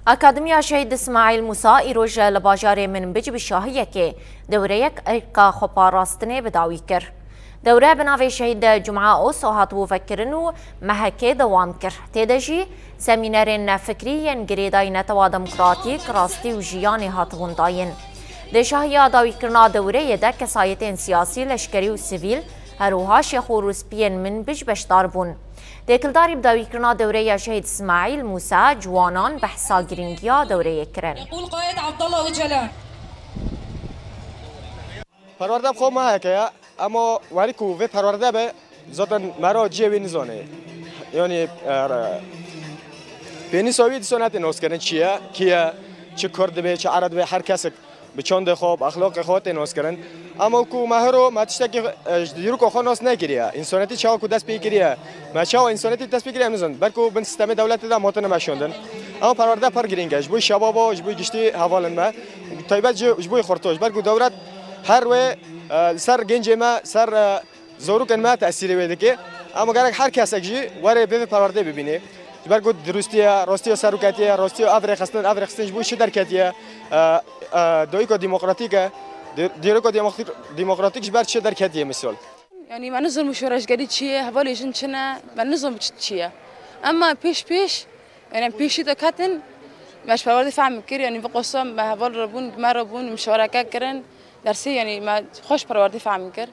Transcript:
أكاديمية شهيد إسماعيل موسى إيروج لباجار من بج بالشاهية كي دوريك إركا خباراستني بداوي كر دوره بناوی شهید جمعه اوس هات بو فکرنو محکه دوام کر تدجی سمینارین فکری انگریدای نتوا دموکراتیک راستی و جیان هات بونداین دشاهیا داوی کرنا دوره یده کسایتین سیاسی لشکری و سیویل هروها شیخ و روسپین من بج بشدار بون دکلداری بداوی کرنا دوره شهید اسماعیل موسى جوانان بحثا گرینگیا دوره کرن يقول قائد عبد الله وجلان پرورده خوب ما که اما ولی کوه پرورده به ذاتن مرا جیبی نزانه یعنی بینی سوید سنت نوست کردن چیه کیه چه کرده به چه عرد به هر کس به چند خوب اخلاق خود نوست کردن اما کو مهرو ماتشته که دیرو کو خوناس نگیریه انسانیتی چاو کو دست بگیریه ما چاو انسانیتی دست بگیریه نمیزن برکو بن سیستم دولت دا متن ماشوندن اما پرورده پر گرینگش بو شبابو جبو گشتی حوالن ما طيبات جبو خورتوش برکو دولت هر و سر گنج ما سر زورو کن ما تأثیری بده که اما گرگ هر کس اگجی واره به پرورده ببینه برگو درستیه راستی سرکتیه راستی افرخستن جبوی شدر کتیه دویکو دموکراتیکه دیروکو دموکراتیکش بر شدر کتیه مثال يعني ما نظم مشورش قديد شيء هبالي جنشنا ما نظم شيء اما بيش يعني بيش ده كاتن مش بورد فهم كير يعني بقصة ما هبال ربون ما ربون مشورة كاكرن درسي يعني ما خوش بورد فهم كير